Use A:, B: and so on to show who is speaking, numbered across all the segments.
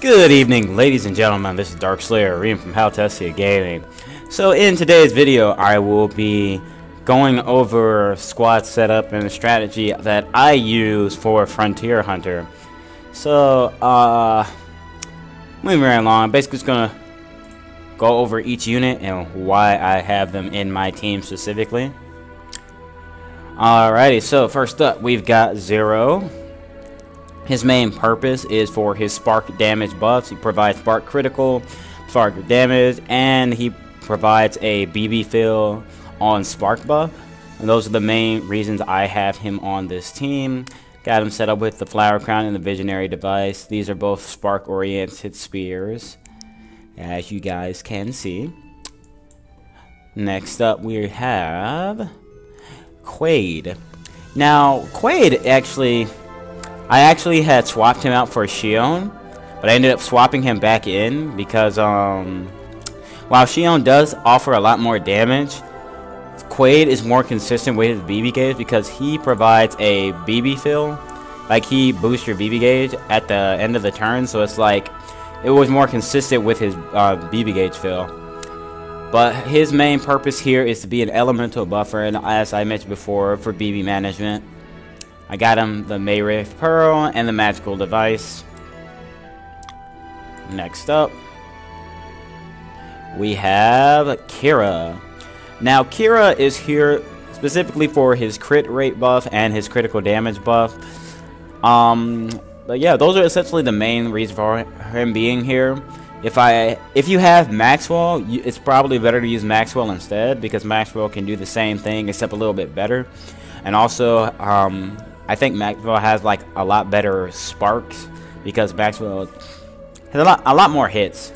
A: Good evening, ladies and gentlemen. This is Dark Slayer, reading from How Tessia Gaming. So in today's video, I will be going over squad setup and the strategy that I use for Frontier Hunter. So, moving right along, I'm basically just gonna go over each unit and why I have them in my team specifically. Alrighty, so first up, we've got Zero. His main purpose is for his spark damage buffs. He provides spark critical, spark damage, and he provides a BB fill on spark buff. And those are the main reasons I have him on this team. Got him set up with the flower crown and the visionary device. These are both spark oriented spears, as you guys can see. Next up we have Quaid. Now Quaid I actually had swapped him out for Shion, but I ended up swapping him back in because while Shion does offer a lot more damage, Quaid is more consistent with his BB gauge because he provides a BB fill. Like, he boosts your BB gauge at the end of the turn, so it's like it was more consistent with his BB gauge fill. But his main purpose here is to be an elemental buffer, and as I mentioned before, for BB management. I got him the Maywraith Pearl and the magical device. Next up, we have Kira. Now Kira is here specifically for his crit rate buff and his critical damage buff. But yeah, those are essentially the main reason for him being here. If you have Maxwell, it's probably better to use Maxwell instead, because Maxwell can do the same thing except a little bit better. And also, I think Maxwell has like a lot better sparks because Maxwell has a lot more hits.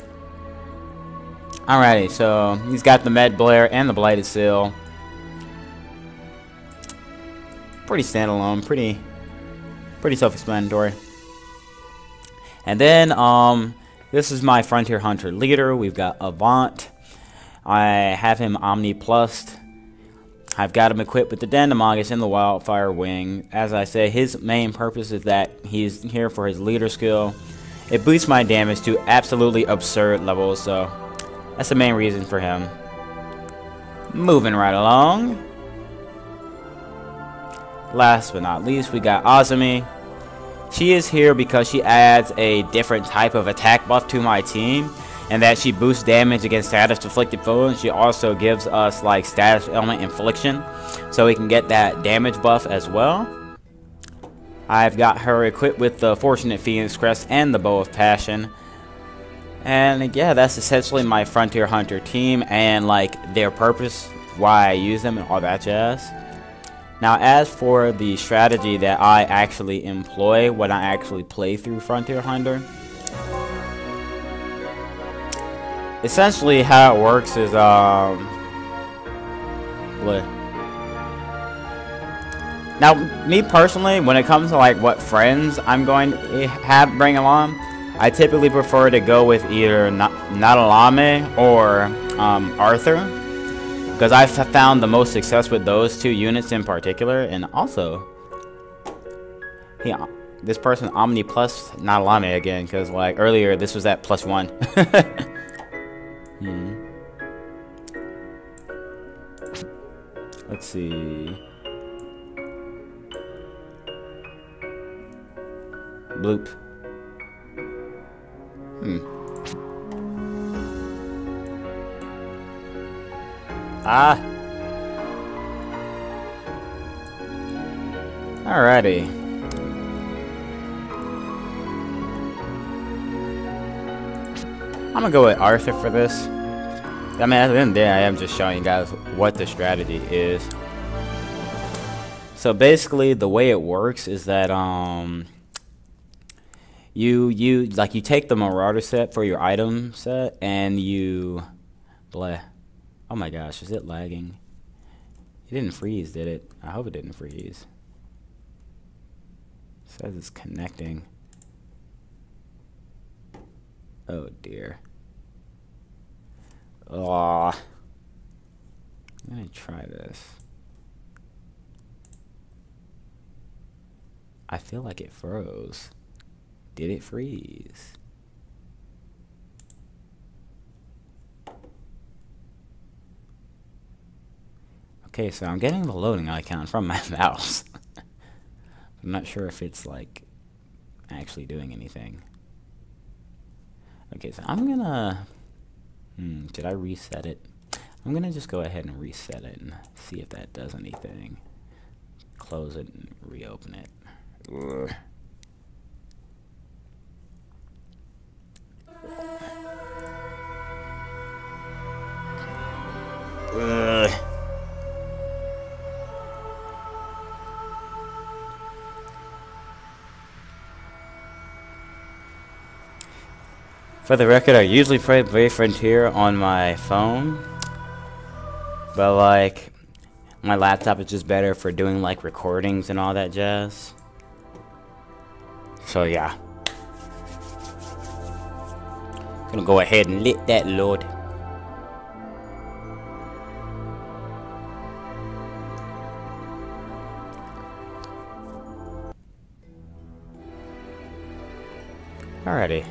A: Alrighty, so he's got the Med Blare and the Blighted Seal. Pretty standalone, pretty self-explanatory. And then this is my Frontier Hunter leader. We've got Avant. I have him Omni Plussed. I've got him equipped with the Dandamogus and the Wildfire Wing. As I say, his main purpose is that he's here for his leader skill. It boosts my damage to absolutely absurd levels, so that's the main reason for him. Moving right along. Last but not least, we got Azumi. She is here because she adds a different type of attack buff to my team, and that she boosts damage against status afflicted foes. She also gives us like status element infliction, so we can get that damage buff as well. I've got her equipped with the Fortunate Phoenix Crest and the Bow of Passion. And yeah, that's essentially my Frontier Hunter team and like their purpose, why I use them and all that jazz. Now as for the strategy that I actually employ when I actually play through Frontier Hunter, essentially how it works is now me personally, when it comes to like what friends I'm going to bring along, I typically prefer to go with either Natalame or Arthur, because I've found the most success with those two units in particular. And also, yeah, this person Omni Plus Natalame again, because like earlier this was at +1. Let's see. Bloop. Alrighty. I'm gonna go with Arthur for this. I mean, at the end of the day, I am just showing you guys what the strategy is. So basically, the way it works is that you take the Marauder set for your item set, and you oh my gosh, is it lagging? It didn't freeze, did it? I hope it didn't freeze. It says it's connecting. Oh dear. I'm gonna try this. I feel like it froze. Did it freeze? Okay, so I'm getting the loading icon from my mouse. I'm not sure if it's like actually doing anything. Okay, so I'm gonna did I reset it? I'm gonna just go ahead and reset it and see if that does anything. Close it and reopen it. Ugh. Ugh. For the record, I usually play Brave Frontier on my phone, but like my laptop is just better for doing like recordings and all that jazz. So yeah, gonna go ahead and let that load. Alrighty.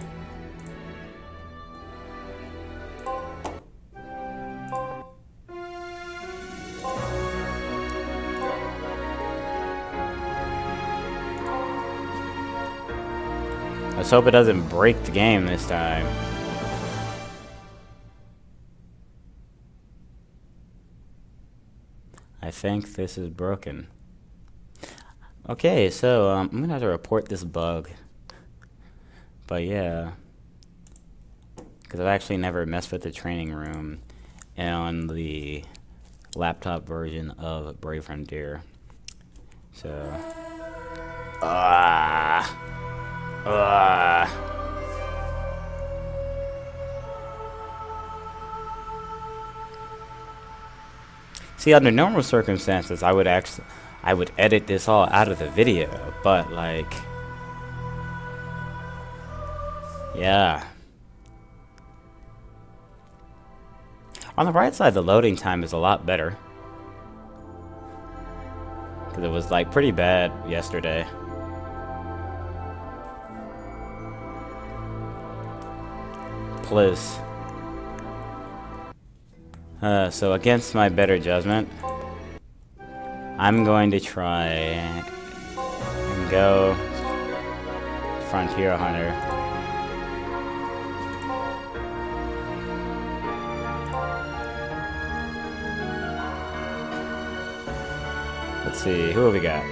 A: Let's hope it doesn't break the game this time. I think this is broken. Okay, so I'm gonna have to report this bug. But yeah, because I've actually never messed with the training room on the laptop version of Brave Frontier. So, see, under normal circumstances, I would edit this all out of the video, but like, yeah. On the right side, the loading time is a lot better. Because it was like pretty bad yesterday. Please. So against my better judgment, I'm going to try and go Frontier Hunter. Let's see, who have we got?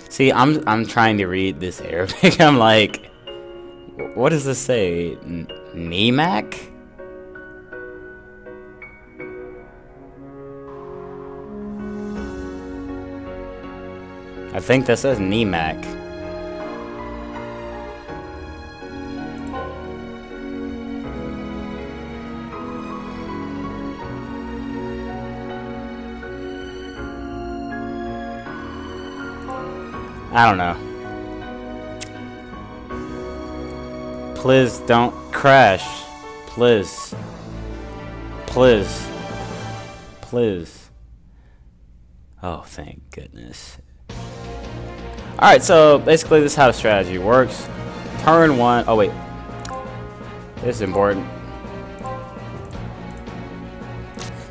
A: See, I'm trying to read this Arabic. I'm like, what does this say? Nimak? I think that says Nimak. I don't know. Please don't crash. Please. Please. Please. Oh, thank goodness. Alright, so basically this is how the strategy works. Turn one. Oh, wait. This is important.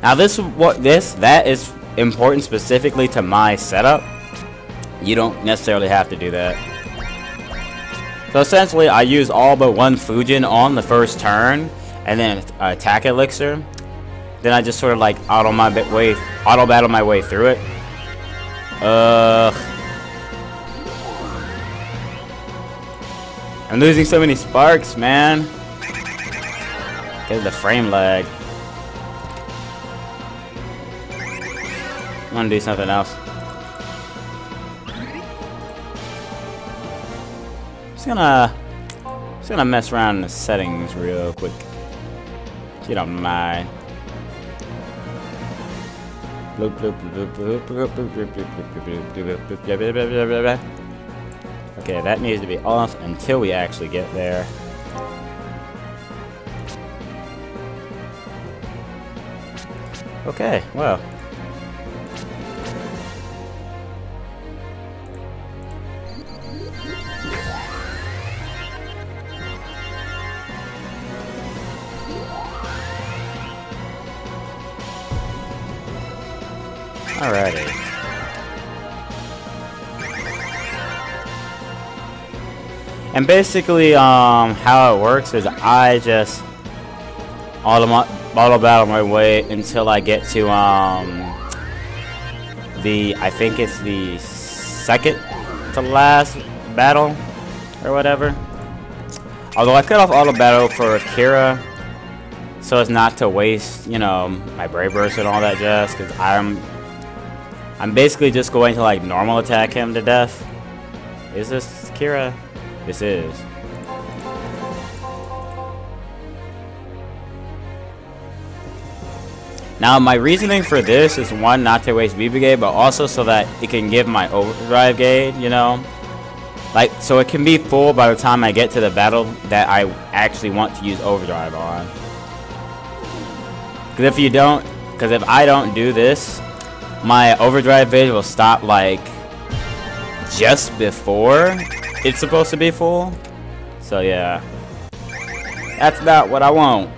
A: Now that is important specifically to my setup. You don't necessarily have to do that. So essentially, I use all but one Fujin on the first turn, and then attack elixir. Then I just sort of like auto battle my way through it. I'm losing so many sparks, man. Because of the frame lag. I'm gonna do something else. Just gonna mess around in the settings real quick, if you don't mind. Okay, that needs to be off until we actually get there. Okay, well. Alrighty. And basically, how it works is I just auto battle my way until I get to I think it's the second to last battle or whatever. Although I cut off auto battle for Akira so as not to waste, you know, my Brave Burst and all that jazz, because I'm basically just going to like normal attack him to death. Is this Akira? This is. Now, my reasoning for this is one, not to waste BB gauge, but also so that it can give my overdrive gauge, you know? Like, so it can be full by the time I get to the battle that I actually want to use overdrive on. Because if I don't do this, my overdrive gauge will stop like just before it's supposed to be full. So yeah, that's not what I want.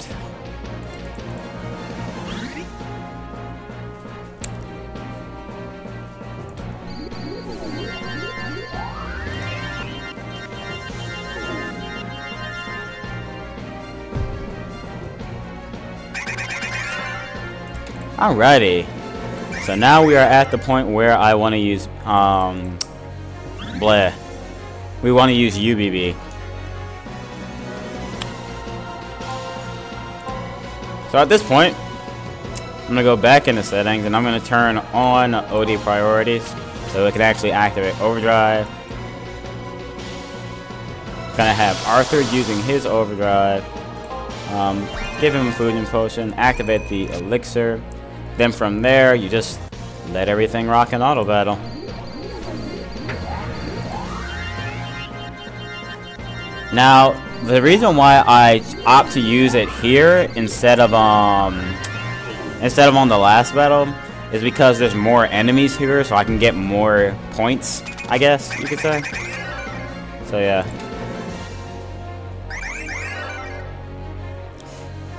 A: Alrighty, so now we are at the point where I want to use we want to use UBB. So at this point, I'm gonna go back into settings and I'm gonna turn on OD priorities so it can actually activate overdrive. Gonna have Arthur using his overdrive. Give him a food and potion, activate the elixir. Then from there, you just let everything rock in auto battle. Now, the reason why I opt to use it here instead of on the last battle is because there's more enemies here, so I can get more points, I guess you could say. So yeah.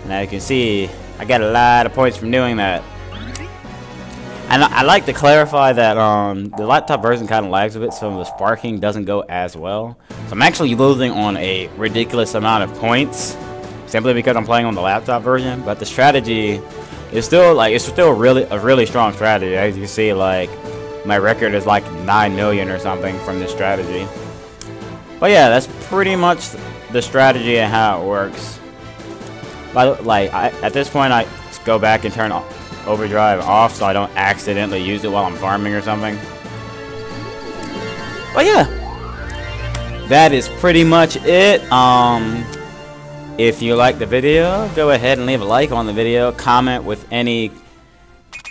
A: Now you can see I got a lot of points from doing that. And I like to clarify that the laptop version kind of lags a bit, so the sparking doesn't go as well. So I'm actually losing on a ridiculous amount of points simply because I'm playing on the laptop version. But the strategy is still really a really strong strategy. As you can see, like my record is like 9 million or something from this strategy. But yeah, that's pretty much the strategy and how it works. But like at this point, I go back and turn overdrive off so I don't accidentally use it while I'm farming or something. But yeah, that is pretty much it. If you like the video, go ahead and leave a like on the video, comment with any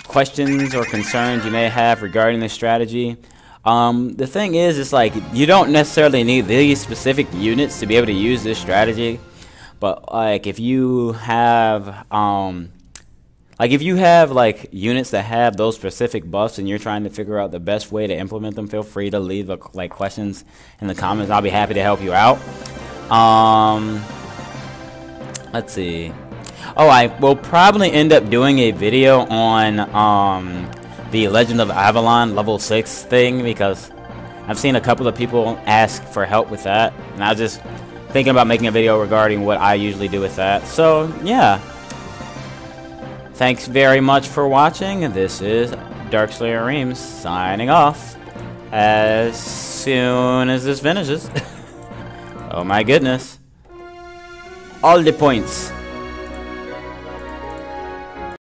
A: questions or concerns you may have regarding this strategy. The thing is, it's like you don't necessarily need these specific units to be able to use this strategy. But like if you have like units that have those specific buffs and you're trying to figure out the best way to implement them, feel free to leave like questions in the comments. I'll be happy to help you out. Let's see. Oh, I will probably end up doing a video on the Legend of Avalon level 6 thing, because I've seen a couple of people ask for help with that, and I was just thinking about making a video regarding what I usually do with that. So yeah, thanks very much for watching. This is Darkslayer Reams signing off as soon as this finishes. Oh my goodness, all the points.